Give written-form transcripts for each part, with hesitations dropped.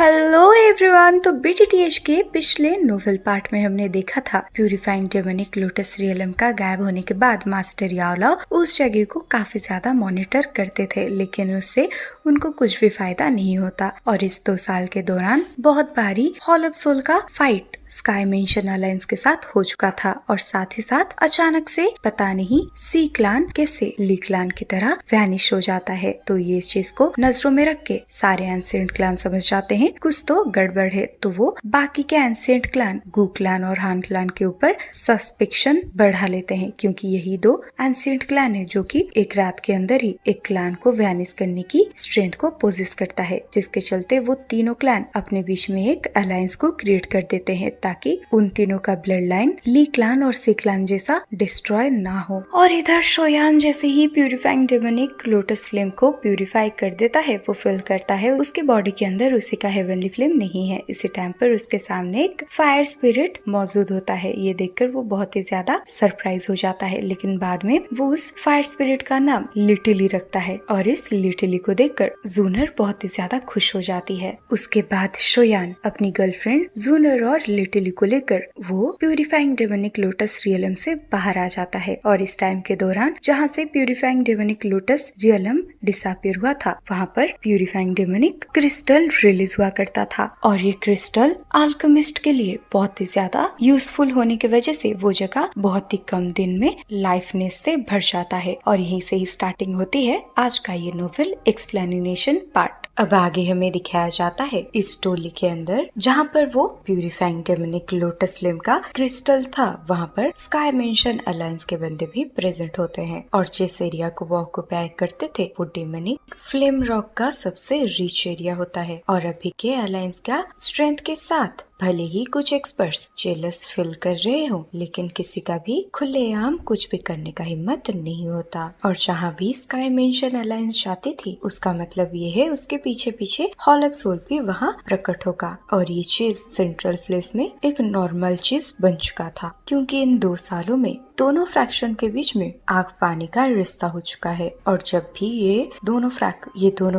Hello everyone. तो बीटीटीएच के पिछले नोवेल पार्ट में हमने देखा था प्यूरिफाइंग डेमोनिक लोटस रियलम का गायब होने के बाद मास्टर यावला उस जगह को काफी ज्यादा मॉनिटर करते थे, लेकिन उससे उनको कुछ भी फायदा नहीं होता। और इस 2 साल के दौरान बहुत भारी हॉल ऑफ सोल का फाइट स्काई मेंशन अलायंस के साथ हो चुका था, और साथ ही साथ अचानक से पता नहीं सी क्लान कैसे ली क्लान की तरह वैनिश हो जाता है। तो ये इस चीज को नजरों में रख के सारे एंशिएंट क्लान समझ जाते हैं कुछ तो गड़बड़ है, तो वो बाकी के एंशिएंट क्लान गू क्लान और हान क्लान के ऊपर सस्पेक्शन बढ़ा लेते हैं, क्योंकि यही 2 एंशिएंट क्लान है जो कि एक रात के अंदर ही एक क्लान को वैनिश करने की स्ट्रेंथ को पोजेस करता है, जिसके चलते वो तीनों क्लान अपने बीच में एक अलायंस को क्रिएट कर देते हैं ताकि उन तीनों का ब्लड लाइन ली क्लान और सी क्लान जैसा डिस्ट्रॉय ना हो। और इधर शोयान जैसे ही प्यूरिफाइंग डेमोनिक लोटस फ्लेम को प्यूरिफाई कर देता है, वो फील करता है उसके बॉडी के अंदर उसी का हेवनली फ्लेम नहीं है। इसी टाइम पर उसके सामने एक फायर स्पिरिट मौजूद होता है। ये देखकर वो बहुत ही ज्यादा सरप्राइज हो जाता है, लेकिन बाद में वो उस फायर स्पिरिट का नाम लिटिली रखता है, और इस लिटिली को देखकर जूनर बहुत ही ज्यादा खुश हो जाती है। उसके बाद शोयान अपनी गर्लफ्रेंड जूनर और लिटिली को लेकर वो प्यूरिफाइंग डेमोनिक लोटस रियलम से बाहर आ जाता है। और इस टाइम के दौरान जहाँ से purifying demonic lotus realm disappear हुआ था, वहाँ पर प्यूरिफाइंग डेमोनिक क्रिस्टल रिलीज हुआ करता था, और ये क्रिस्टल अल्केमिस्ट के लिए बहुत ही ज्यादा यूजफुल होने की वजह से वो जगह बहुत ही कम दिन में लाइफनेस से भर जाता है। और यहीं से ही स्टार्टिंग होती है आज का ये नोवेल एक्सप्लेनेशन पार्ट। अब आगे हमें दिखाया जाता है इस स्टोरी के अंदर जहाँ पर वो प्यूरिफाइंग डेमोनिक लोटस फ्लेम का क्रिस्टल था, वहाँ पर स्काई मेंशन अलायंस के बंदे भी प्रेजेंट होते हैं, और जिस एरिया को वो ऑक्युपाई करते थे वो डेमोनिक फ्लेम रॉक का सबसे रिच एरिया होता है। और अभी के अलायंस का स्ट्रेंथ के साथ भले ही कुछ एक्सपर्ट्स जेलस फील कर रहे हो, लेकिन किसी का भी खुलेआम कुछ भी करने का हिम्मत नहीं होता। और जहाँ भी स्काई मेंशन अलायंस जाती थी, उसका मतलब ये है उसके पीछे पीछे हॉल ऑफ सोल भी वहाँ प्रकट होगा। और ये चीज सेंट्रल प्लेस में एक नॉर्मल चीज बन चुका था, क्योंकि इन 2 सालों में दोनों फ्रैक्शन के बीच में आग पानी का रिश्ता हो चुका है। और जब भी ये दोनों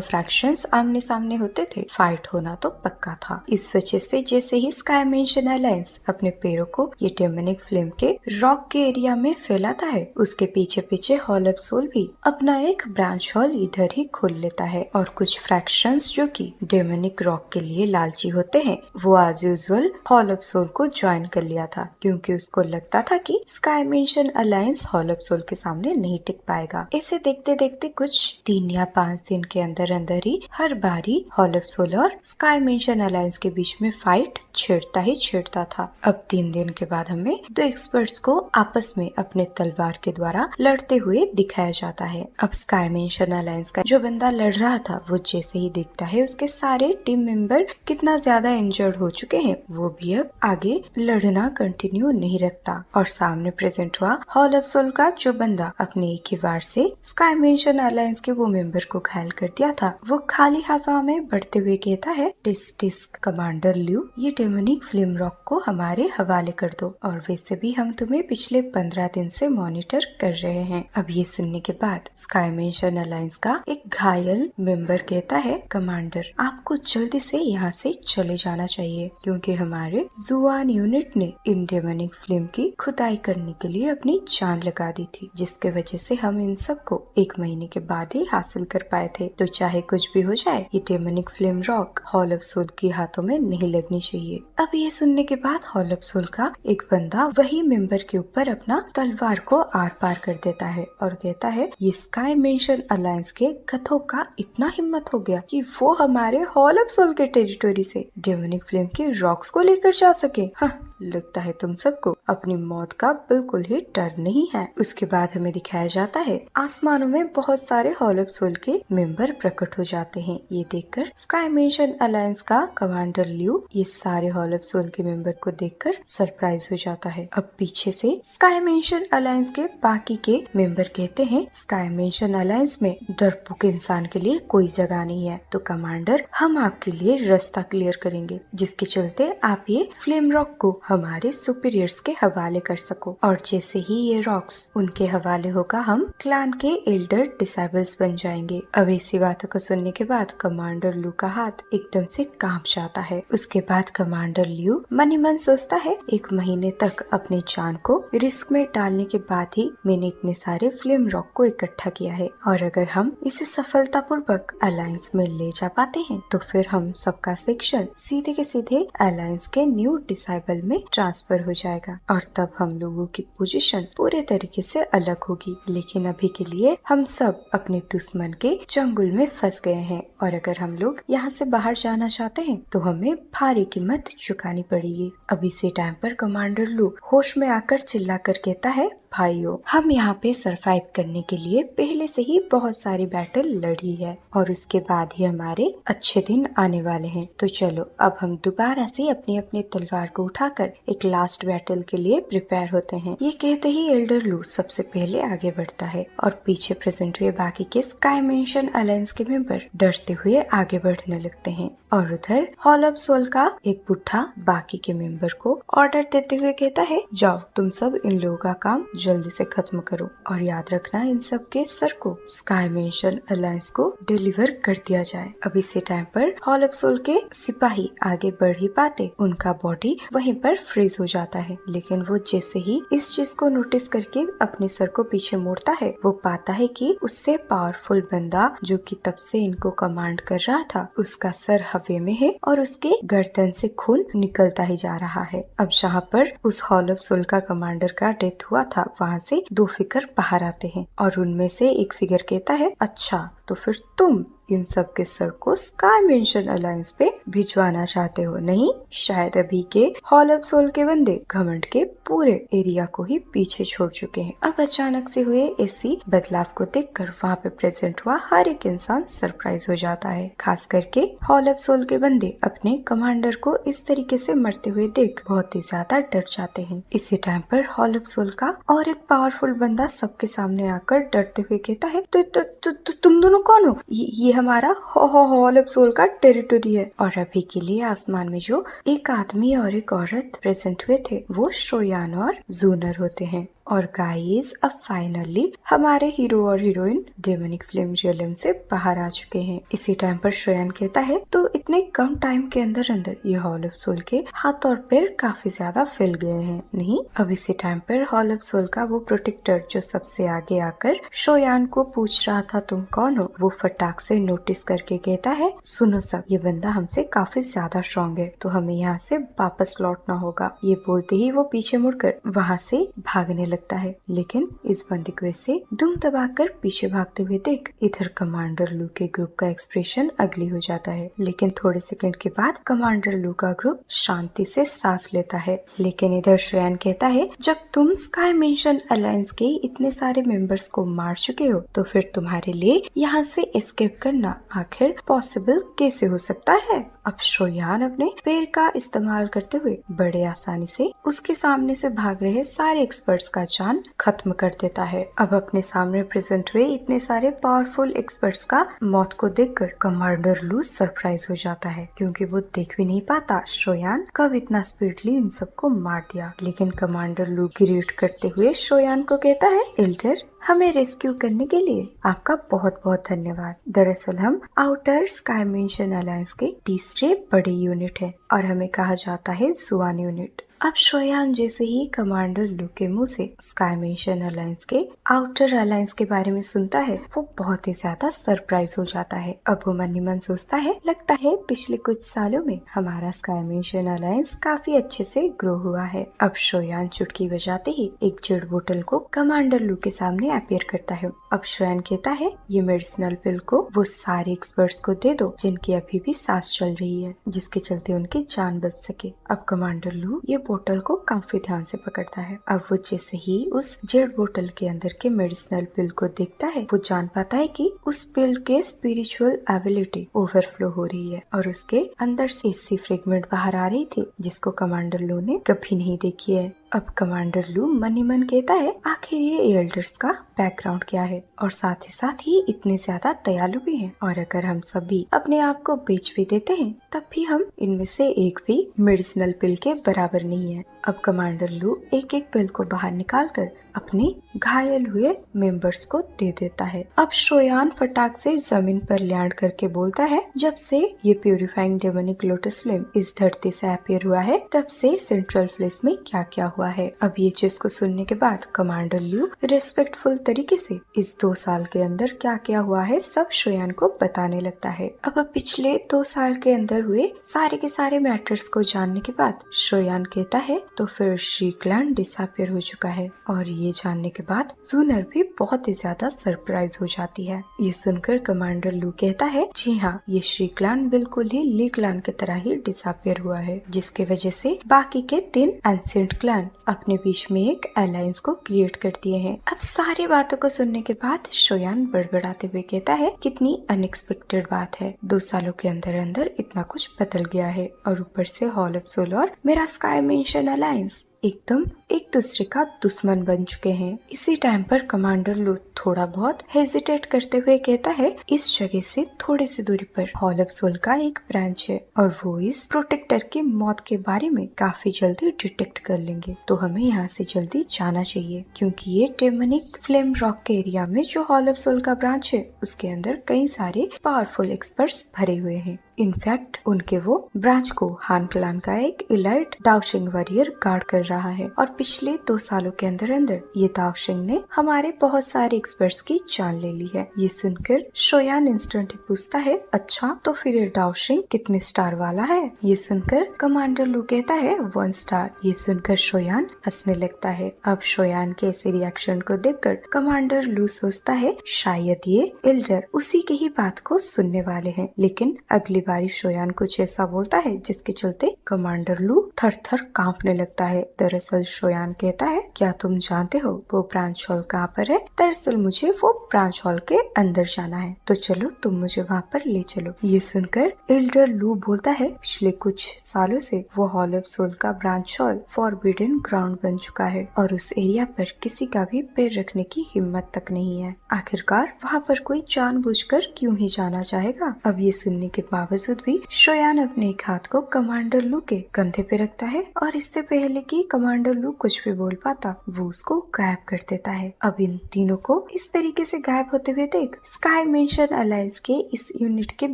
फ्रैक्शंस आमने सामने होते थे, फाइट होना तो पक्का था। इस वजह से जैसे ही स्काई मेंशन अलायंस अपने पैरों को ये डेमोनिक फ्लेम के रॉक के एरिया में फैलाता है, उसके पीछे पीछे हॉल ऑफ सोल भी अपना एक ब्रांच हॉल इधर ही खोल लेता है। और कुछ फ्रैक्शंस जो कि डेमोनिक रॉक के लिए लालची होते हैं, वो as usual hall of soul को ज्वाइन कर लिया था, क्योंकि उसको लगता था कि sky mansion alliance hall of soul के सामने नहीं टिक पाएगा। ऐसे देखते देखते कुछ 3 या 5 दिन के अंदर अंदर ही हर बारी हॉल ऑफ सोल और स्काई मेंशन अलायंस के बीच में फाइट छेड़ता था। अब 3 दिन के बाद हमें 2 एक्सपर्ट्स को आपस में अपने तलवार के द्वारा लड़ते हुए दिखाया जाता है। अब स्काई मेंशन अलायंस का जो बंदा लड़ रहा था, वो जैसे ही देखता है उसके सारे टीम मेंबर कितना ज्यादा इंजर्ड हो चुके हैं, वो भी अब आगे लड़ना कंटिन्यू नहीं रखता। और सामने प्रेजेंट हुआ हॉल ऑफ सोल का जो बंदा अपने एक ही वार से स्काई मेंशन अलायंस के वो मेंबर को घायल कर दिया था, वो खाली हवा में बढ़ते हुए कहता है, डिस्क कमांडर ल्यू, ये डेमोनिक फ्लेम रॉक को हमारे हवाले कर दो, और वैसे भी हम तुम्हें पिछले 15 दिन से मॉनिटर कर रहे हैं। अब ये सुनने के बाद स्काई मेंशन अलायंस का एक घायल मेंबर कहता है, कमांडर आपको जल्दी से यहाँ से चले जाना चाहिए, क्योंकि हमारे जुआन यूनिट ने इन डेमोनिक फ्लेम की खुदाई करने के लिए अपनी जान लगा दी थी, जिसके वजह से हम इन सबको 1 महीने के बाद ही हासिल कर पाए थे। तो चाहे कुछ भी हो जाए, ये demonic flame rock hall of soul के हाथों में नहीं लगनी चाहिए। अब ये सुनने के बाद हॉल ऑफ सोल का एक बंदा वही मेंबर के ऊपर अपना तलवार को आर पार कर देता है और कहता है, ये स्काई मेंशन अलायंस के गधों का इतना हिम्मत हो गया कि वो हमारे हॉल ऑफ सोल के टेरिटोरी से डेमोनिक फ्लेम के रॉक्स को लेकर जा सके। हाँ, लगता है तुम सबको अपनी मौत का बिल्कुल ही डर नहीं है। उसके बाद हमें दिखाया जाता है आसमानों में बहुत सारे हॉल ऑफ सोल के मेंबर प्रकट हो जाते हैं। ये देखकर स्काई मेंशन अलायंस का कमांडर ल्यू ये सारे हॉल ऑफ सोल के मेंबर को देखकर सरप्राइज हो जाता है। अब पीछे से स्काई मेंशन अलायंस के बाकी के मेंबर कहते हैं, स्काई मेंशन अलायंस में डरपोक इंसान के लिए कोई जगह नहीं है, तो कमांडर हम आपके लिए रास्ता क्लियर करेंगे, जिसके चलते आप ये फ्लेम रॉक को हमारे सुपीरियर्स के हवाले कर सको। और जैसे ही ये रॉक्स उनके हवाले होगा हम क्लान के एल्डर डिसेबल्स बन जाएंगे। अब ऐसी बातों को सुनने के बाद कमांडर लू का हाथ एकदम से कांप जाता है। उसके बाद कमांडर ल्यू मन ही मन सोचता है, 1 महीने तक अपनी जान को रिस्क में डालने के बाद ही मैंने इतने सारे फ्लेम रॉक को इकट्ठा किया है, और अगर हम इसे सफलतापूर्वक अलायंस में ले जा पाते हैं तो फिर हम सबका सेक्शन सीधे के सीधे अलायंस के न्यू डिसेबल में ट्रांसफर हो जाएगा और तब हम लोगों की पोजीशन पूरे तरीके से अलग होगी। लेकिन अभी के लिए हम सब अपने दुश्मन के चंगुल में फंस गए हैं और अगर हम लोग यहाँ से बाहर जाना चाहते हैं तो हमें भारी कीमत चुकानी पड़ेगी। अब इसी टाइम पर कमांडर लू होश में आकर चिल्ला कर कहता है, भाइयों, हम यहाँ पे सरवाइव करने के लिए पहले से ही बहुत सारी बैटल लड़ी है और उसके बाद ही हमारे अच्छे दिन आने वाले हैं। तो चलो अब हम दोबारा से अपनी अपनी तलवार को उठाकर एक लास्ट बैटल के लिए प्रिपेयर होते हैं। ये कहते ही एल्डर लू सबसे पहले आगे बढ़ता है और पीछे प्रेजेंट हुए बाकी के स्काई मेंशन अलायंस के मेंबर डरते हुए आगे बढ़ने लगते हैं। और उधर हॉल ऑफ सोल का एक बुढ़ा बाकी के मेंबर को ऑर्डर देते हुए कहता है, जाओ तुम सब इन लोगों का काम जल्दी से खत्म करो और याद रखना इन सब के सर को स्काई मेंशन अलायंस को डिलीवर कर दिया जाए। अब इसी टाइम पर हॉल ऑफ सोल के सिपाही आगे बढ़ ही पाते, उनका बॉडी वहीं पर फ्रीज हो जाता है। लेकिन वो जैसे ही इस चीज को नोटिस करके अपने सर को पीछे मोड़ता है, वो पाता है कि उससे पावरफुल बंदा जो कि तब से इनको कमांड कर रहा था, उसका सर हवे में है और उसके गर्दन से खून निकलता ही जा रहा है। अब जहाँ पर उस हॉल ऑफ सोल का कमांडर का डेथ हुआ था, वहाँ से 2 फिगर बाहर आते हैं और उनमें से एक फिगर कहता है, अच्छा तो फिर तुम इन सब के सर को स्काई मेंशन अलायंस पे भिजवाना चाहते हो, नहीं? शायद अभी के हॉल ऑफ सोल के बंदे घमंड के पूरे एरिया को ही पीछे छोड़ चुके हैं। अब अचानक से हुए इसी बदलाव को देखकर वहाँ पे प्रेजेंट हुआ हर एक इंसान सरप्राइज हो जाता है। खास करके हॉल ऑफ सोल के बंदे अपने कमांडर को इस तरीके से मरते हुए देख बहुत ही ज्यादा डर जाते हैं। इसी टाइम पर हॉल ऑफ सोल का और एक पावरफुल बंदा सबके सामने आकर डरते हुए कहता है, तुम दोनों कौन हो? ये हमारा हॉल ऑफ सोल का टेरिटोरी है। और अभी के लिए आसमान में जो एक आदमी और एक औरत प्रेजेंट हुए थे वो शोयान और जूनर होते हैं। और गाइस अब फाइनली हमारे हीरो और हीरोइन डेमोनिक फ्लेम रियलम से बाहर आ चुके हैं। इसी टाइम पर श्रेयन कहता है, तो इतने कम टाइम के अंदर अंदर ये हॉल ऑफ सोल के हाथ और पैर काफी ज्यादा फैल गए हैं, नहीं? अब इसी टाइम पर हॉल ऑफ सोल का वो प्रोटेक्टर जो सबसे आगे आकर शोयान को पूछ रहा था तुम कौन हो, वो फटाक से नोटिस करके कहता है, सुनो सब, ये बंदा हमसे काफी ज्यादा स्ट्रॉन्ग है तो हमें यहाँ से वापस लौटना होगा। ये बोलते ही वो पीछे मुड़कर वहाँ से भागने लगता है। लेकिन इस बंदी को ऐसे दुम दबाकर पीछे भागते हुए देख इधर कमांडर लू के ग्रुप का एक्सप्रेशन अगली हो जाता है। लेकिन थोड़े सेकंड के बाद कमांडर लू का ग्रुप शांति से सांस लेता है। लेकिन इधर श्रेयन कहता है, जब तुम स्काई मेंशन अलायंस के इतने सारे मेंबर्स को मार चुके हो तो फिर तुम्हारे लिए यहाँ से एस्केप करना आखिर पॉसिबल कैसे हो सकता है? अब शोयान अपने पैर का इस्तेमाल करते हुए बड़े आसानी से उसके सामने से भाग रहे सारे एक्सपर्ट्स का जान खत्म कर देता है। अब अपने सामने प्रेजेंट हुए इतने सारे पावरफुल एक्सपर्ट्स का मौत को देखकर कमांडर लू सरप्राइज हो जाता है, क्योंकि वो देख भी नहीं पाता शोयान कब इतना स्पीडली इन सबको मार दिया। लेकिन कमांडर लू ग्रीट करते हुए शोयान को कहता है, एल्डर, हमें रेस्क्यू करने के लिए आपका बहुत बहुत धन्यवाद। दरअसल हम आउटर स्काई मेंशन अलायंस के तीसरे बड़े यूनिट है और हमें कहा जाता है जुआन यूनिट। अब शोयान जैसे ही कमांडर लू के मुंह से स्काई मेंशन अलायंस के आउटर अलायंस के बारे में सुनता है, वो बहुत ही ज्यादा सरप्राइज हो जाता है। अब वो मन ही मन सोचता है, लगता है पिछले कुछ सालों में हमारा स्काई मेंशन अलायंस काफी अच्छे से ग्रो हुआ है। अब शोयान चुटकी बजाते ही एक जेड बोतल को कमांडर लू के सामने अपीयर करता है। अब शोयान कहता है, ये मेडिसिनल पिल को वो सारे एक्सपर्ट्स को दे दो जिनकी अभी भी सांस चल रही है, जिसके चलते उनकी जान बच सके। अब कमांडर लू ये बोतल को काफी ध्यान से पकड़ता है। अब वो जैसे ही उस जेड बोतल के अंदर के मेडिसिनल पिल को देखता है, वो जान पाता है कि उस पिल के स्पिरिचुअल एबिलिटी ओवरफ्लो हो रही है और उसके अंदर से ऐसी फ्रेगमेंट बाहर आ रही थी जिसको कमांडर लू ने कभी नहीं देखी है। अब कमांडर लू मन ही मन कहता है, आखिर ये एल्डर्स का बैकग्राउंड क्या है और साथ ही इतने ज्यादा दयालु भी हैं। और अगर हम सभी अपने आप को बेच भी देते हैं तब भी हम इनमें से एक भी मेडिसिनल पिल के बराबर नहीं है। अब कमांडर लू एक एक पिल को बाहर निकालकर अपने घायल हुए मेंबर्स को दे देता है। अब शोयान फटाक से जमीन पर लैंड करके बोलता है, जब से ये प्यूरिफाइंग डेमोनिक लोटस फ्लेम इस धरती से अपीयर हुआ है तब से सेंट्रल फ्लेस में क्या क्या हुआ है। अब ये चीज को सुनने के बाद कमांडर ल्यू रेस्पेक्टफुल तरीके से इस 2 साल के अंदर क्या क्या हुआ है सब शोयान को बताने लगता है। अब पिछले 2 साल के अंदर हुए सारे के सारे मैटर्स को जानने के बाद शोयान कहता है तो फिर श्रीक्लान डिसअपीयर हो चुका है। और ये जानने के बाद जूनर भी बहुत ही ज्यादा सरप्राइज हो जाती है। ये सुनकर कमांडर लू कहता है, जी हाँ, ये श्रीक्लान बिल्कुल ही ली क्लान की तरह ही डिसअपीयर हुआ है, जिसके वजह से बाकी के 3 एंशिएंट क्लान अपने बीच में एक अलायंस को क्रिएट कर दिए हैं। अब सारी बातों को सुनने के बाद शोयान बड़बड़ाते हुए कहता है, कितनी अनएक्सपेक्टेड बात है, 2 सालों के अंदर अंदर इतना कुछ बदल गया है और ऊपर से हॉल ऑफ सोल और मेरा स्काई मेंशन अलायंस एकदम एक दूसरे का दुश्मन बन चुके हैं। इसी टाइम पर कमांडर लू थोड़ा बहुत हेजिटेट करते हुए कहता है, इस जगह से थोड़ी सी दूरी पर हॉल ऑफ सोल का एक ब्रांच है और वो इस प्रोटेक्टर की मौत के बारे में काफी जल्दी डिटेक्ट कर लेंगे, तो हमें यहाँ से जल्दी जाना चाहिए, क्योंकि ये डेमोनिक फ्लेम रॉक के एरिया में जो हॉल ऑफ सोल का ब्रांच है उसके अंदर कई सारे पावरफुल एक्सपर्ट्स भरे हुए हैं। इनफैक्ट उनके वो ब्रांच को हान क्लान का एक इलाइट दाओशिंग वॉरियर गार्ड कर रहा है और पिछले 2 सालों के अंदर अंदर ये दाओशिंग ने हमारे बहुत सारे एक्सपर्ट्स की जान ले ली है। ये सुनकर शोयान इंस्टेंटली पूछता है, अच्छा तो फिर ये दाओशिंग कितने स्टार वाला है। ये सुनकर कमांडर लू कहता है 1 स्टार। ये सुनकर शोयान हंसने लगता है। अब शोयान के ऐसे रिएक्शन को देखकर कमांडर लू सोचता है शायद ये एल्डर उसी की ही बात को सुनने वाले हैं, लेकिन अगली बारी शोयान कुछ ऐसा बोलता है जिसके चलते कमांडर लू थर थर कांपने लगता है। दरअसल शोयान कहता है, क्या तुम जानते हो वो ब्रांच हॉल कहाँ पर है। दरअसल मुझे वो ब्रांच हॉल के अंदर जाना है, तो चलो तुम मुझे वहाँ पर ले चलो। ये सुनकर एल्डर लू बोलता है, पिछले कुछ सालों से वो हॉल ऑफ सोल का ब्रांच हॉल फॉरबिडन ग्राउंड बन चुका है और उस एरिया पर किसी का भी पैर रखने की हिम्मत तक नहीं है। आखिरकार वहाँ पर कोई जानबूझकर क्यों ही जाना चाहेगा। अब ये सुनने के बावजूद भी शोयान अपने एक हाथ को कमांडर लू के कंधे पे रखता है और इससे पहले कि कमांडर लू कुछ भी बोल पाता वो उसको गायब कर देता है। अब इन तीनों को इस तरीके से गायब होते हुए देख स्काई मेंशन अलायंस के इस यूनिट के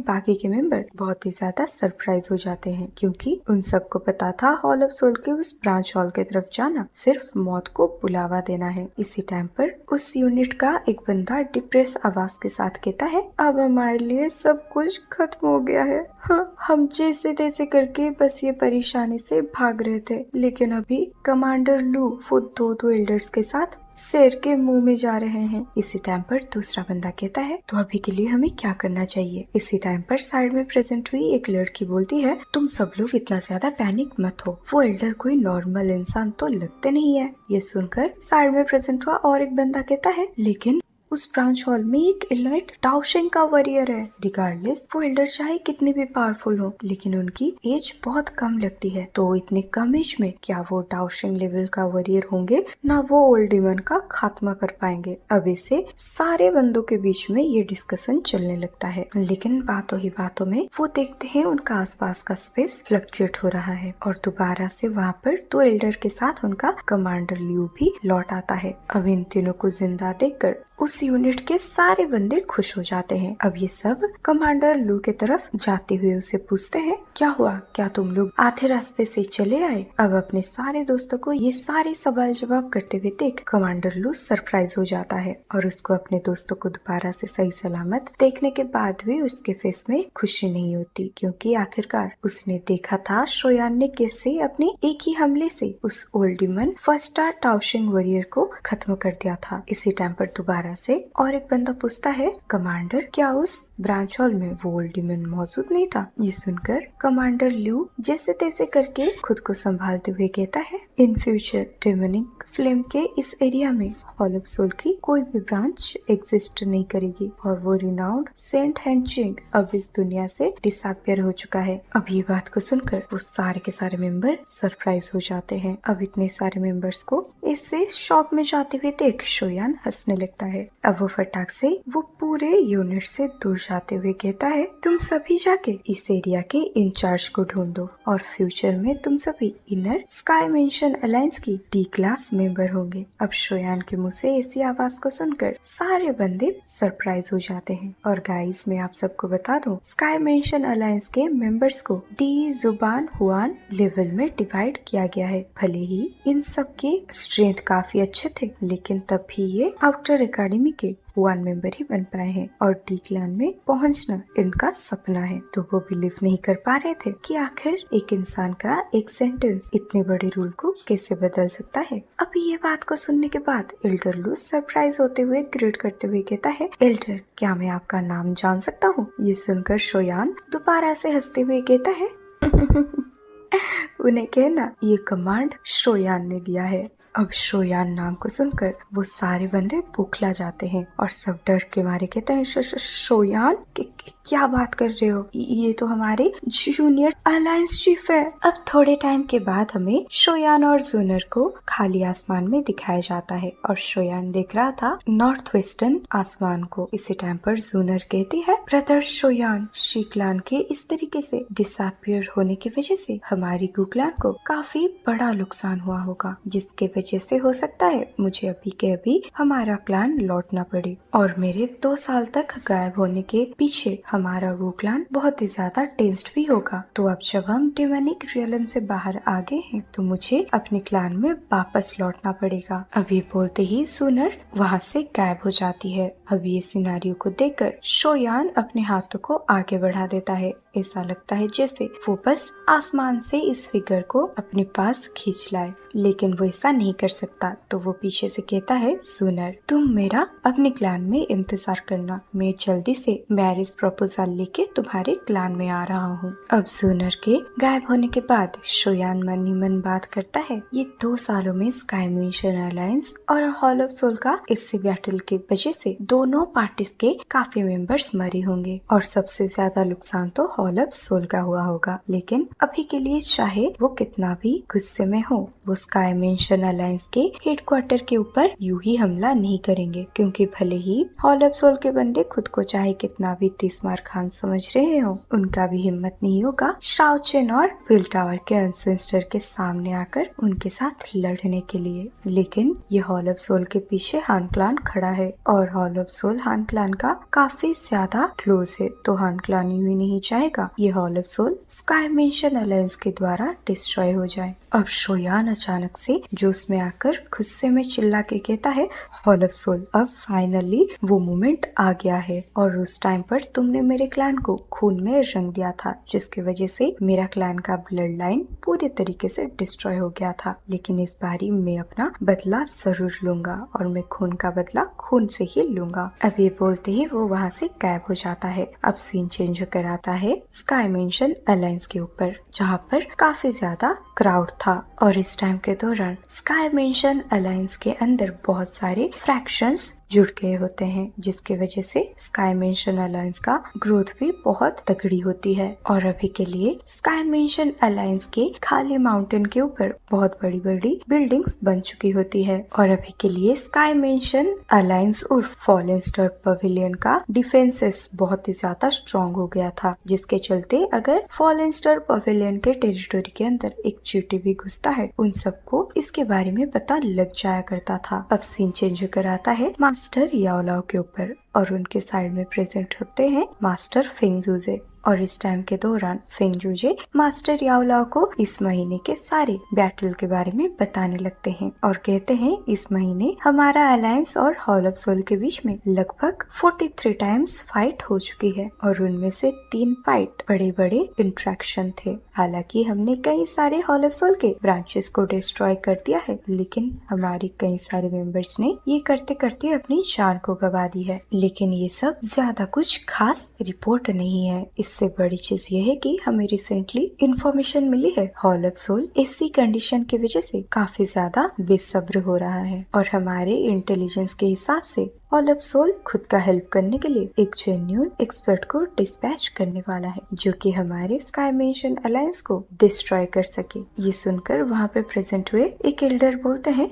बाकी के मेंबर बहुत ही ज्यादा सरप्राइज हो जाते हैं, क्योंकि उन सबको पता था हॉल ऑफ सोल के उस ब्रांच हॉल की तरफ जाना सिर्फ मौत को बुलावा देना है। इसी टाइम पर उस यूनिट का एक बंदा डिप्रेस आवाज के साथ कहता है, अब हमारे लिए सब कुछ खत्म हो गया है। हाँ, हम जैसे तैसे करके बस ये परेशानी से भाग रहे थे, लेकिन अभी कमांडर लू वो दो एल्डर्स के साथ शेर के मुंह में जा रहे हैं। इसी टाइम पर दूसरा बंदा कहता है, तो अभी के लिए हमें क्या करना चाहिए। इसी टाइम पर साइड में प्रेजेंट हुई एक लड़की बोलती है, तुम सब लोग इतना ज्यादा पैनिक मत हो, वो एल्डर कोई नॉर्मल इंसान तो लगते नहीं है। ये सुनकर साइड में प्रेजेंट हुआ और एक बंदा कहता है, लेकिन उस ब्रांच हॉल में एक इलाइट दाओशिंग का वॉरियर है। रिगार्डलेस वो एल्डर चाहे कितने भी पावरफुल हो, लेकिन उनकी एज बहुत कम लगती है, तो इतने कम एज में क्या वो दाओशिंग लेवल का वॉरियर होंगे, ना वो ओल्ड डिमन का खात्मा कर पाएंगे। अब इसे सारे बंदों के बीच में ये डिस्कशन चलने लगता है, लेकिन बातों ही बातों में वो देखते हैं उनका आसपास का स्पेस फ्लक्चुएट हो रहा है और दोबारा से वहाँ पर 2 एल्डर के साथ उनका कमांडर ल्यू भी लौट आता है। अब इन तीनों को जिंदा देखकर उस यूनिट के सारे बंदे खुश हो जाते हैं। अब ये सब कमांडर लू के तरफ जाते हुए उसे पूछते हैं, क्या हुआ, क्या तुम लोग आधे रास्ते से चले आए। अब अपने सारे दोस्तों को ये सारे सवाल जवाब करते हुए देख कमांडर लू सरप्राइज हो जाता है और उसको अपने दोस्तों को दोबारा से सही सलामत देखने के बाद भी उसके फेस में खुशी नहीं होती, क्योंकि आखिरकार उसने देखा था शोयान ने कैसे अपने एक ही हमले से उस old demon first star Daoshing warrior को खत्म कर दिया था। इसी टाइम पर दोबारा से और एक बंदा पूछता है, कमांडर क्या उस ब्रांच हॉल में वो ओल्ड डिमन मौजूद नहीं था। ये सुनकर कमांडर ल्यू जैसे तैसे करके खुद को संभालते हुए कहता है, इन फ्यूचर डेमोनिक फ्लेम के इस एरिया में हॉल ऑफ सोल की कोई भी ब्रांच एग्जिस्ट नहीं करेगी और वो रिनाउंड सेंट हेंचिंग अब इस दुनिया से डिसअपीयर हो चुका है। अब ये बात को सुनकर वो सारे के सारे मेंबर सरप्राइज हो जाते हैं। अब इतने सारे मेंबर्स को इससे शॉक में जाते हुए देख शोयान हंसने लगता है। अब वो फटाक से वो पूरे यूनिट से दूर जाते हुए कहता है, तुम सभी जाके इस एरिया के इंचार्ज को ढूंढो और फ्यूचर में तुम सभी इनर स्काई मेंशन अलायंस की डी क्लास मेंबर होंगे। अब शोयान के मुंह से ऐसी आवाज को सुनकर सारे बंदे सरप्राइज हो जाते हैं। और गाइस, मैं आप सबको बता दूं, स्काई मेंशन अलायंस के मेंबर्स को डी, जुबान, हुआन लेवल में डिवाइड किया गया है। भले ही इन सब के स्ट्रेंथ काफी अच्छे थे, लेकिन तब भी ये आउटर एकेडमी के वन मेंबर ही बन पाए हैं और डी क्लान में पहुंचना इनका सपना है। तो वो बिलीव नहीं कर पा रहे थे कि आखिर एक इंसान का एक सेंटेंस इतने बड़े रूल को कैसे बदल सकता है। अब ये बात को सुनने के बाद एल्डर लूस सरप्राइज होते हुए ग्रीट करते हुए कहता है, एल्डर, क्या मैं आपका नाम जान सकता हूँ? ये सुनकर शोयान दोबारा से हंसते हुए कहता है उन्हें कहना ये कमांड शोयान ने दिया है। अब शोयान नाम को सुनकर वो सारे बंदे बौखला जाते हैं और सब डर के मारे कहते हैं, शोयान क्या बात कर रहे हो? ये तो हमारे जूनियर अलायंस चीफ है। अब थोड़े टाइम के बाद हमें शोयान और जूनर को खाली आसमान में दिखाया जाता है और शोयान देख रहा था नॉर्थ वेस्टर्न आसमान को। इसी टाइम पर जूनर कहती है, ब्रदर शोयान, शीक्लान के इस तरीके से डिसअपियर होने की वजह से हमारी गुक्लान को काफी बड़ा नुकसान हुआ होगा, जिसके वजह से हो सकता है मुझे अभी के अभी हमारा क्लान लौटना पड़े और मेरे 2 साल तक गायब होने के पीछे हमारा वो क्लान बहुत ही ज्यादा टेंस्ड भी होगा। तो अब जब हम डेमोनिक रियलम से बाहर आ गए हैं तो मुझे अपने क्लान में वापस लौटना पड़ेगा। अभी बोलते ही सुनर वहाँ से गायब हो जाती है। अब ये सिनारियो को देखकर शोयान अपने हाथों को आगे बढ़ा देता है। ऐसा लगता है जैसे वो बस आसमान से इस फिगर को अपने पास खींच लाए, लेकिन वो ऐसा नहीं कर सकता। तो वो पीछे से कहता है, सुनर, तुम मेरा अपने क्लान में इंतजार करना, मैं जल्दी से मैरिज प्रपोजल लेके तुम्हारे क्लान में आ रहा हूँ। अब सुनर के गायब होने के बाद शोयान मन ही मन बात करता है, ये 2 सालों में स्काई मेंशन अलायंस और हॉल ऑफ सोल का इससे बैटल के वजह से दोनों पार्टीज के काफी मेंबर्स मरे होंगे और सबसे ज्यादा नुकसान तो हॉल ऑफ सोल का हुआ होगा। लेकिन अभी के लिए चाहे वो कितना भी गुस्से में हो, वो स्काई मेंशन अलायंस के हेडक्वार्टर के ऊपर यूं ही हमला नहीं करेंगे, क्योंकि भले ही हॉल ऑफ सोल के बंदे खुद को चाहे कितना भी तिस्मार खान समझ रहे हो, उनका भी हिम्मत नहीं होगा शाओ चेन और विल टावर के एंसेस्टर के सामने आकर उनके साथ लड़ने के लिए। लेकिन ये हॉल ऑफ सोल के पीछे हान क्लान खड़ा है और हॉल ऑफ सोल हान क्लान का काफी ज्यादा क्लोज है, तो हान क्लान यूं ही नहीं चाहेगा ये hall of soul sky mansion alliance के द्वारा डिस्ट्रॉय हो जाए। अब शोयान अचानक से जोश में आकर गुस्से में चिल्ला के कहता है, हॉल ऑफ सोल, अब फाइनली वो मोमेंट आ गया है और उस टाइम पर तुमने मेरे क्लैन को खून में रंग दिया था, जिसकी वजह से मेरा क्लैन का ब्लड लाइन पूरे तरीके से डिस्ट्रॉय हो गया था। लेकिन इस बारी मैं अपना बदला जरूर लूंगा और मैं खून का बदला खून से ही लूंगा। अब ये बोलते ही वो वहाँ से गायब हो जाता है। अब सीन चेंज होकर आता है स्काई मेंशन अलायंस के ऊपर, जहाँ पर काफी ज्यादा क्राउड था और इस टाइम के दौरान स्काई मेंशन अलायंस के अंदर बहुत सारे फ्रैक्शंस जुड़ गए होते हैं, जिसके वजह से स्काई मेंशन अलायंस का ग्रोथ भी बहुत तगड़ी होती है। और अभी के लिए स्काई मेंशन अलायंस के खाली माउंटेन के ऊपर बहुत बड़ी बड़ी बिल्डिंग्स बन चुकी होती है और अभी के लिए स्काई मेंशन अलायंस और फॉलन स्टार पवेलियन का डिफेंसेस बहुत ही ज्यादा स्ट्रॉन्ग हो गया था, जिसके चलते अगर फॉलन स्टार पवेलियन के टेरिटोरी के अंदर एक चींटी भी घुसता है, उन सबको इसके बारे में पता लग जाया करता था। अब सीन चेंज होकर आता है मास्टर याओलाओ के ऊपर और उनके साइड में प्रेजेंट होते हैं मास्टर फेंगजूजे। और इस टाइम के दौरान फेंगजूजे मास्टर याओलाओ को इस महीने के सारे बैटल के बारे में बताने लगते हैं और कहते हैं इस महीने हमारा अलायंस और हॉल ऑफ सोल के बीच में लगभग 43 टाइम्स फाइट हो चुकी है और उनमें से 3 फाइट बड़े बड़े इंट्रैक्शन थे। हालांकि हमने कई सारे हॉल ऑफ सोल के ब्रांचेस को डिस्ट्रॉय कर दिया है, लेकिन हमारे कई सारे मेंबर्स ने ये करते करते अपनी जान को गवा दी है। लेकिन ये सब ज्यादा कुछ खास रिपोर्ट नहीं है। इससे बड़ी चीज ये है कि हमें रिसेंटली इंफॉर्मेशन मिली है हॉल ऑफ सोल ऐसी कंडीशन की वजह से काफी ज्यादा बेसब्र हो रहा है और हमारे इंटेलिजेंस के हिसाब से हॉलब सोल खुद का हेल्प करने के लिए एक जेन्युइन एक्सपर्ट को डिस्पैच करने वाला है जो कि हमारे स्काई मेंशन अलायंस को डिस्ट्रॉय कर सके। ये सुनकर वहाँ पे प्रेजेंट हुए एक एल्डर बोलते हैं,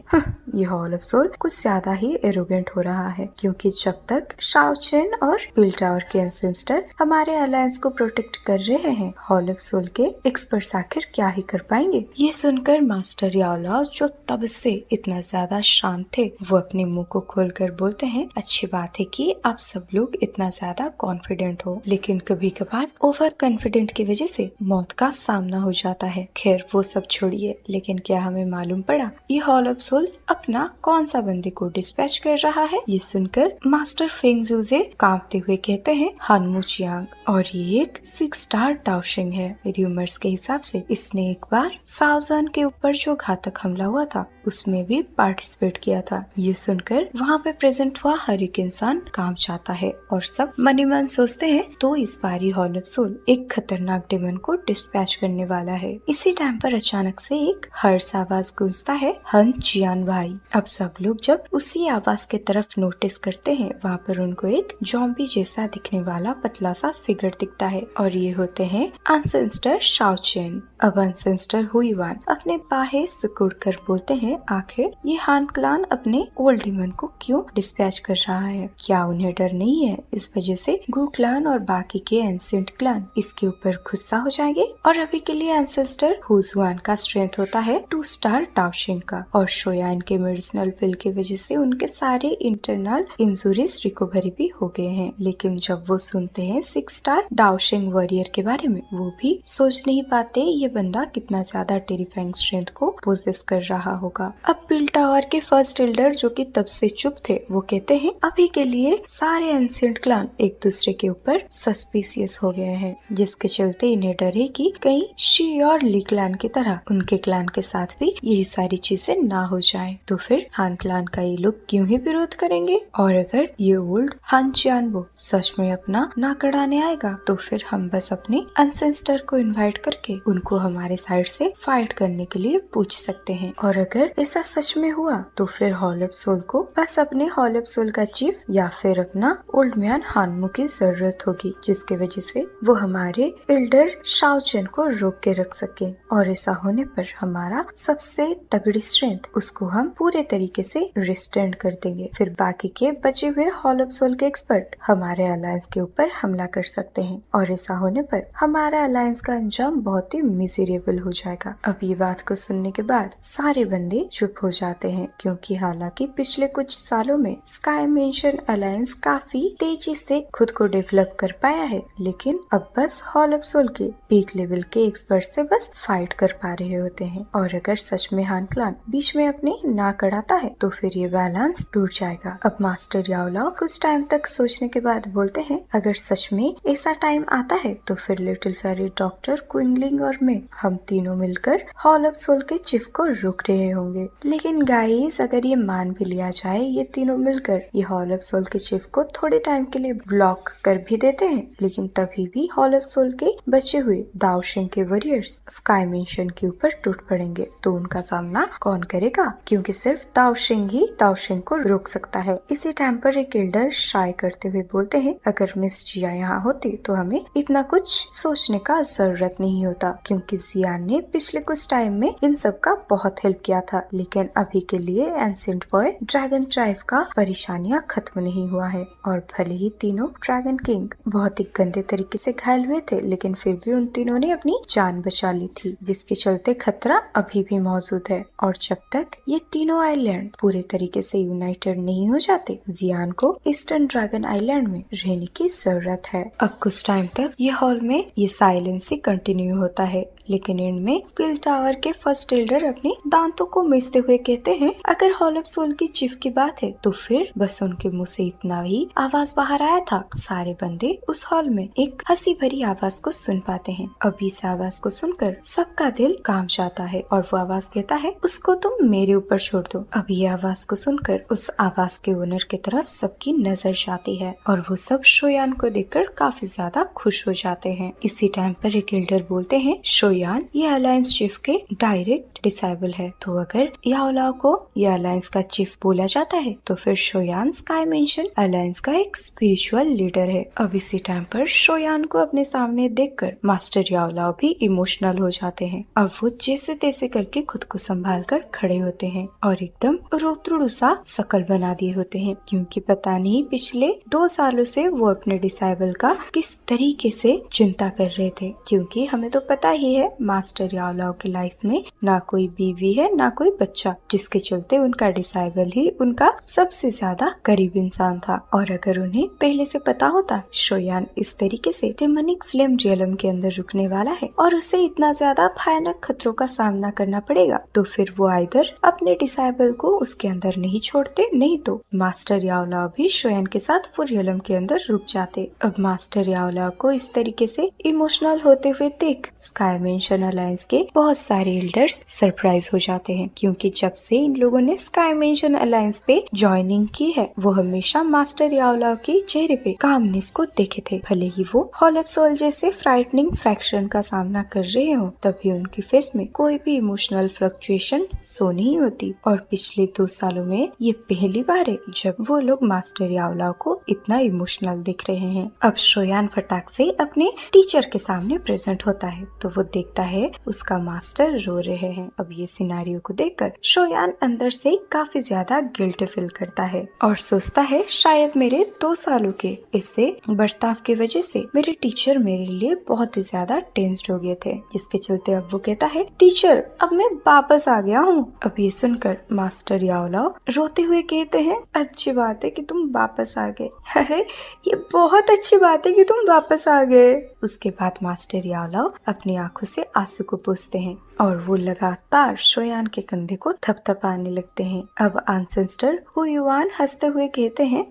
ये हॉलब सोल कुछ ज्यादा ही एरोगेंट हो रहा है, क्योंकि जब तक शाओ चेन और पिल टावर के एंसेस्टर हमारे अलायंस को प्रोटेक्ट कर रहे हैं, हॉलब सोल के एक्सपर्ट्स आखिर क्या ही कर पाएंगे। ये सुनकर मास्टर याओलाओ जो तब से इतना ज्यादा शांत थे, वो अपने मुंह को खोलकर बोलते हैं, अच्छी बात है कि आप सब लोग इतना ज्यादा कॉन्फिडेंट हो, लेकिन कभी कभार ओवर कॉन्फिडेंट की वजह से मौत का सामना हो जाता है। खैर वो सब छोड़िए, लेकिन क्या हमें मालूम पड़ा ये हॉलब सोल अपना कौन सा बंदे को डिस्पैच कर रहा है? ये सुनकर मास्टर फेंगजूजे कांपते हुए कहते हैं, हानमू चियांग, और ये एक 6 स्टार डाउशिंग है। रूमर्स के हिसाब से इसने एक बार साउजन के ऊपर जो घातक हमला हुआ था उसमें भी पार्टिसिपेट किया था। ये सुनकर वहाँ पे प्रेजेंट हुआ हर एक इंसान कांप जाता है और सब मन ही मन सोचते हैं तो इस बारी हॉलब सोल एक खतरनाक डेमन को डिस्पैच करने वाला है। इसी टाइम पर अचानक से एक हर्ष आवाज गूंजता है, हन जियान भाई। अब सब लोग जब उसी आवाज के तरफ नोटिस करते हैं, वहाँ पर उनको एक जॉम्बी जैसा दिखने वाला पतला सा फिगर दिखता है और ये होते हैं एंसेस्टर शाओ चेन। अब एंसेस्टर हुईवान अपने बाहें सिकुड़ कर बोलते हैं, आखिर ये हान क्लान अपने ओल्ड डेमन को क्यों डिस्पैच कर रहा है? क्या उन्हें डर नहीं है इस वजह से गु क्लान और बाकी के एंसेंट क्लान इसके ऊपर गुस्सा हो जाएंगे? और अभी के लिए एंसेस्टर हुजुआन का स्ट्रेंथ होता है 2 स्टार डाउशिंग का, और शोयान के मेडिसिनल पिल की वजह से उनके सारे इंटरनल इंजुरीज रिकवरी भी हो गए हैं। लेकिन जब वो सुनते हैं 6 स्टार डाउशिंग वॉरियर के बारे में, वो भी सोच नहीं पाते ये बंदा कितना ज्यादा टेरिफाइंग स्ट्रेंथ को पोजेस कर रहा होगा। अब पिल टावर के फर्स्ट एल्डर जो कि तब से चुप थे, वो कहते हैं, अभी के लिए सारे एंशिएंट क्लान एक दूसरे के ऊपर सस्पिशियस हो गए हैं, जिसके चलते इन्हें डर है कि कहीं शी और ली क्लान की तरह उनके क्लान के साथ भी यही सारी चीजें ना हो जाए। तो फिर हान क्लान का ये लोग क्यों ही विरोध करेंगे? और अगर ये ओल्ड हान चियानबो सच में अपना नाक अड़ाने आएगा तो फिर हम बस अपने एंसेस्टर को इनवाइट करके उनको हमारे साइड से फाइट करने के लिए पूछ सकते हैं। और अगर ऐसा सच में हुआ तो फिर हॉलब सोल को बस अपने हॉलब सोल का चीफ या फिर अपना ओल्ड मैन हानमू की जरूरत होगी, जिसके वजह से वो हमारे एल्डर शाओ चेन को रोक के रख सके। और ऐसा होने पर हमारा सबसे तगड़ी स्ट्रेंथ उसको हम पूरे तरीके से रिस्टेंड कर देंगे। फिर बाकी के बचे हुए हॉलब सोल के एक्सपर्ट हमारे अलायंस के ऊपर हमला कर सकते हैं, और ऐसा होने पर हमारा अलायंस का अंजाम बहुत ही मिजरेबल हो जाएगा। अब ये बात को सुनने के बाद सारे बंदे चुप हो जाते हैं, क्योंकि हालांकि पिछले कुछ सालों में स्काई मेंशन अलायंस काफी तेजी से खुद को डेवलप कर पाया है, लेकिन अब बस हॉलब सोल के पीक लेवल के एक्सपर्ट से बस फाइट कर पा रहे होते हैं। और अगर सच में हान क्लान बीच में अपनी नाक अड़ाता है तो फिर ये बैलेंस टूट जाएगा। अब मास्टर याओलाओ कुछ टाइम तक सोचने के बाद बोलते हैं, अगर सच में ऐसा टाइम आता है तो फिर लिटिल फेरी डॉक्टर क्विंगलिंग और मैं हम तीनों मिलकर हॉलब सोल के चीफ को रोक रहे होंगे। लेकिन गाइस, अगर ये मान भी लिया जाए ये तीनों मिलकर ये हॉलब सोल के चीफ को थोड़े टाइम के लिए ब्लॉक कर भी देते हैं, लेकिन तभी भी हॉलब सोल के बचे हुए दाओशिंग के वॉरियर्स स्काई मेंशन के ऊपर टूट पड़ेंगे। तो उनका सामना कौन करेगा? क्योंकि सिर्फ दाओशिंग ही दाओशिंग को रोक सकता है। इसी टाइम पर एक एल्डर शाय करते हुए बोलते हैं, अगर मिस जिया यहाँ होती तो हमें इतना कुछ सोचने का जरूरत नहीं होता, क्योंकि जियान ने पिछले कुछ टाइम में इन सब का बहुत हेल्प किया था। लेकिन अभी के लिए एंशिएंट बॉय ड्रैगन ट्राइब का परेशानियां खत्म नहीं हुआ है, और भले ही तीनों ड्रैगन किंग बहुत ही गंदे तरीके से घायल हुए थे, लेकिन फिर भी उन तीनों ने अपनी जान बचा ली थी, जिसके चलते खतरा अभी भी मौजूद है। और जब तक ये तीनों आइलैंड पूरे तरीके से यूनाइटेड नहीं हो जाते, जियान को ईस्टर्न ड्रैगन आइलैंड में रहने की जरूरत है। अब कुछ टाइम तक ये हॉल में ये साइलेंस ही कंटिन्यू होता है, लेकिन इनमें पिल टावर के फर्स्ट एल्डर अपने दांतों को मिसते हुए कहते हैं, अगर हॉलब सोल की चीफ की बात है तो फिर बस उनके मुंह से इतना ही आवाज बाहर आया था। सारे बंदे उस हॉल में एक हंसी भरी आवाज को सुन पाते हैं। अभी इस आवाज को सुनकर सबका दिल कांप जाता है, और वो आवाज कहता है, उसको तुम मेरे ऊपर छोड़ दो। अब ये आवाज को सुनकर उस आवाज के ओनर की तरफ सबकी नजर जाती है, और वो सब शोयान को देखकर काफी ज्यादा खुश हो जाते हैं। इसी टाइम पर एक एल्डर बोलते हैं, शोयान ये अलायंस चीफ के डायरेक्ट डिसाइबल है, तो अगर याओलाओ को ये अलायंस का चीफ बोला जाता है तो फिर शोयान स्काई मेंशन अलायंस का एक स्पिरिचुअल लीडर है। अब इसी टाइम पर शोयान को अपने सामने देखकर मास्टर याओलाओ भी इमोशनल हो जाते हैं। अब वो जैसे तैसे करके खुद को संभाल कर खड़े होते हैं और एकदम रोतरुड़ सा शकल बना दिए होते हैं, क्योंकि पता नहीं पिछले 2 सालों से वो अपने डिसाइबल का किस तरीके से चिंता कर रहे थे। क्योंकि हमें तो पता ही है मास्टर याओलाओ की लाइफ में ना कोई बीवी है ना कोई बच्चा, जिसके चलते उनका डिसाइबल ही उनका सबसे ज्यादा करीब इंसान था। और अगर उन्हें पहले से पता होता शोयान इस तरीके से डेमोनिक फ्लेम रियलम के अंदर रुकने वाला है और उसे इतना ज्यादा भयानक खतरों का सामना करना पड़ेगा, तो फिर वो आइदर अपने डिसाइबल को उसके अंदर नहीं छोड़ते, नहीं तो मास्टर याओलाओ भी शोयान के साथ वो रियलम के अंदर रुक जाते। अब मास्टर याओलाओ को इस तरीके से इमोशनल होते हुए देख स्काई मेंशन अलायंस के बहुत सारे एल्डर्स सरप्राइज हो जाते हैं, क्योंकि जब से इन लोगों ने स्काई मेंशन अलायंस पे ज्वाइनिंग की है वो हमेशा मास्टर याओलाओ के चेहरे पे कामनेस को देखे थे। भले ही वो हॉल ऑफ सोल जैसे फ्राइटनिंग फ्रैक्शन का सामना कर रहे हो, तभी उनकी फेस में कोई भी इमोशनल फ्लक्चुएशन शो नहीं होती। और पिछले 2 सालों में ये पहली बार है जब वो लोग मास्टर याओलाओ को इतना इमोशनल दिख रहे हैं। अब शोयान फटाक से अपने टीचर के सामने प्रेजेंट होता है, तो वो देखता है उसका मास्टर रो रहे हैं। अब ये सिनारियो को देखकर शोयान अंदर से काफी ज्यादा गिल्ट फील करता है और सोचता है शायद मेरे 2 सालों के ऐसे बर्ताव की वजह से मेरे टीचर मेरे लिए बहुत ही ज्यादा टेंस्ड हो गए थे, जिसके चलते अब वो कहता है टीचर अब मैं वापस आ गया हूँ। अब ये सुनकर मास्टर याओलाओ रोते हुए कहते हैं अच्छी बात है कि तुम वापस आ गए, अरे ये बहुत अच्छी बात है कि तुम वापस आ गए। उसके बाद मास्टर याओलाओ अपनी आंखों से आंसू को पोंछते हैं और वो लगातार शोयान के कंधे को थपथपाने लगते हैं। अब एंसेस्टर हुयुआन हंसते हुए कहते हैं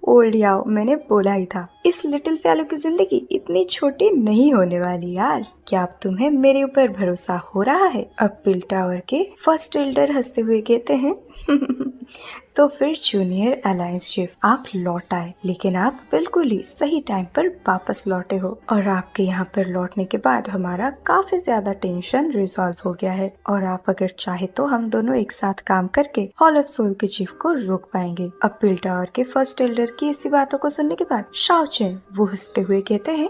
ओल्ड याओ मैंने बोला ही था इस लिटिल फेलो की जिंदगी इतनी छोटी नहीं होने वाली यार। क्या अब तुम्हें मेरे ऊपर भरोसा हो रहा है? अब पिल टावर के फर्स्ट एल्डर हंसते हुए कहते हैं तो फिर जूनियर अलायंस चीफ आप लौट आए, लेकिन आप बिल्कुल ही सही टाइम पर वापस लौटे हो और आपके यहाँ पर लौटने के बाद हमारा काफी ज्यादा टेंशन रिजॉल्व हो गया है और आप अगर चाहे तो हम दोनों एक साथ काम करके हॉल ऑफ सोल के चीफ को रोक पाएंगे। अब पिल टावर के फर्स्ट एल्डर की ऐसी बातों को सुनने के बाद शाओचेन वो हंसते हुए कहते हैं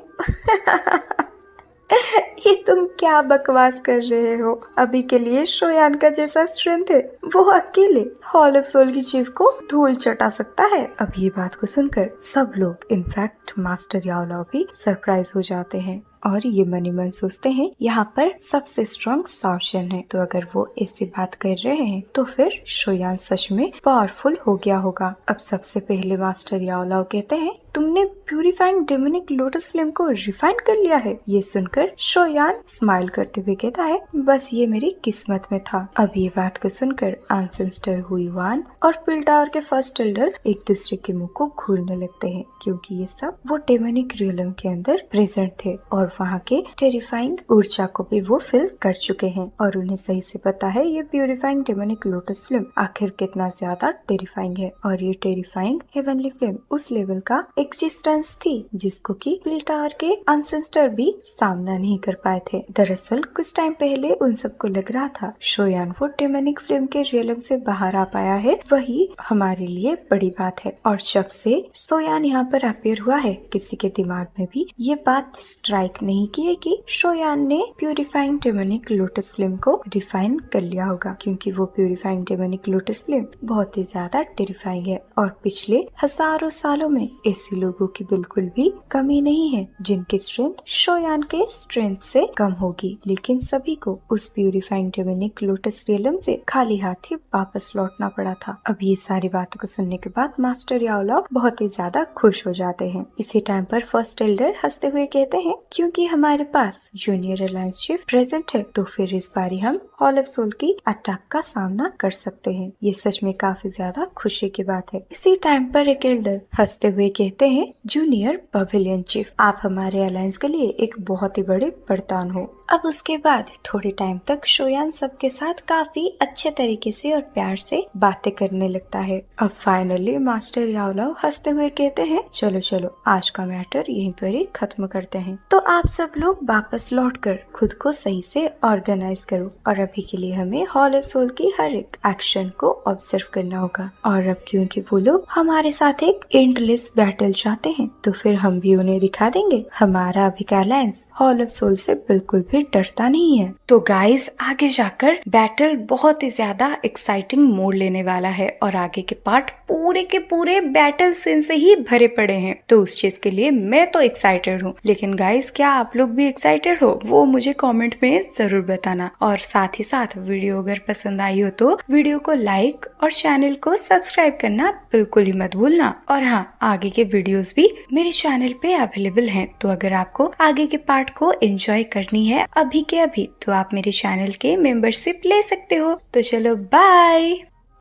ये तुम क्या बकवास कर रहे हो? अभी के लिए शोयान का जैसा स्ट्रेंथ है वो अकेले हॉल ऑफ सोल की चीफ को धूल चटा सकता है। अब ये बात को सुनकर सब लोग इनफैक्ट मास्टर याओलाओ भी सरप्राइज हो जाते हैं और ये मनी मन सोचते हैं यहाँ पर सबसे स्ट्रॉन्ग शाओचेन है, तो अगर वो ऐसी बात कर रहे हैं तो फिर शोयान सच में पावरफुल हो गया होगा। अब सबसे पहले मास्टर याओलाओ कहते हैं तुमने प्यूरिफाइंग डेमोनिक लोटस फ्लेम को रिफाइन कर लिया है। ये सुनकर शोयान स्माइल करते हुए कहता है बस ये मेरी किस्मत में था। अब ये बात को सुनकर एंसेस्टर हुयुआन और पिल टावर के फर्स्ट एल्डर एक दूसरे के मुंह को घूरने लगते हैं, क्योंकि ये सब वो डेमोनिक रियलम के अंदर प्रेजेंट थे और वहाँ के टेरिफाइंग ऊर्जा को भी वो फील कर चुके हैं और उन्हें सही से पता है ये प्यूरिफाइंग डेमोनिक लोटस फ्लेम आखिर कितना ज्यादा टेरिफाइंग है। और ये टेरिफाइंग हेवनली फ्लेम उस लेवल का एग्जिस्टेंस थी जिसको कि पिल टावर के एंसेस्टर भी सामना नहीं कर पाए थे। दरअसल कुछ टाइम पहले उन सबको लग रहा था शोयान वो डेमोनिक फ्लेम के रियलम से बाहर आ पाया है, वही हमारे लिए बड़ी बात है। और जब से शोयान यहाँ पर अपीयर हुआ है किसी के दिमाग में भी ये बात स्ट्राइक नहीं की है कि शोयान ने प्यूरिफाइंग डेमोनिक लोटस फ्लेम को रिफाइन कर लिया होगा, क्योंकि वो प्यूरिफाइंग डेमोनिक लोटस फ्लेम बहुत ही ज्यादा टेरिफाइंग है और पिछले हजारों सालों में ऐसे लोगों की बिल्कुल भी कमी नहीं है जिनकी स्ट्रेंथ शोयान के स्ट्रेंथ से कम होगी। लेकिन सभी को उस प्यूरिफाइंग डेमोनिक लोटस रियलम से खाली हाथ ही वापस लौटना पड़ा था। अब ये सारी बातों को सुनने के बाद मास्टर याओलाओ बहुत ही ज्यादा खुश हो जाते हैं। इसी टाइम पर फर्स्ट एल्डर हंसते हुए कहते हैं क्योंकि हमारे पास जूनियर अलायंस चीफ प्रेजेंट है तो फिर इस बारी हम हॉल ऑफ सोल की अटैक का सामना कर सकते हैं। ये सच में काफी ज्यादा खुशी की बात है। इसी टाइम पर एक एल्डर हंसते हुए कहते हैं जूनियर पवेलियन चीफ आप हमारे अलायंस के लिए एक बहुत ही बड़े वरदान हो। अब उसके बाद थोड़े टाइम तक शोयान सबके साथ काफी अच्छे तरीके से और प्यार से बातें करने लगता है। अब फाइनली मास्टर याओलाओ हंसते हुए कहते हैं, चलो चलो आज का मैटर यहीं पर ही खत्म करते हैं। तो आप सब लोग वापस लौटकर खुद को सही से ऑर्गेनाइज करो और अभी के लिए हमें हॉल ऑफ सोल की हर एक एक्शन को ऑब्जर्व करना होगा। और अब क्योंकि वो लोग हमारे साथ एक एंडलेस बैटल चाहते हैं तो फिर हम भी उन्हें दिखा देंगे हमारा अभी का अलायंस हॉल ऑफ सोल से बिल्कुल भी डरता नहीं है। तो गाइस आगे जाकर बैटल बहुत ही ज्यादा एक्साइटिंग मोड लेने वाला है और आगे के पार्ट पूरे के पूरे बैटल सीन से ही भरे पड़े हैं। तो उस चीज के लिए मैं तो एक्साइटेड हूँ, लेकिन गाइस क्या आप लोग भी एक्साइटेड हो वो मुझे कमेंट में जरूर बताना। और साथ ही साथ वीडियो अगर पसंद आई हो तो वीडियो को लाइक और चैनल को सब्सक्राइब करना बिल्कुल ही मत भूलना। और हाँ, आगे के वीडियोस भी मेरे चैनल पे अवेलेबल हैं, तो अगर आपको आगे के पार्ट को एंजॉय करनी है अभी के अभी तो आप मेरे चैनल के मेंबरशिप ले सकते हो। तो चलो बाय।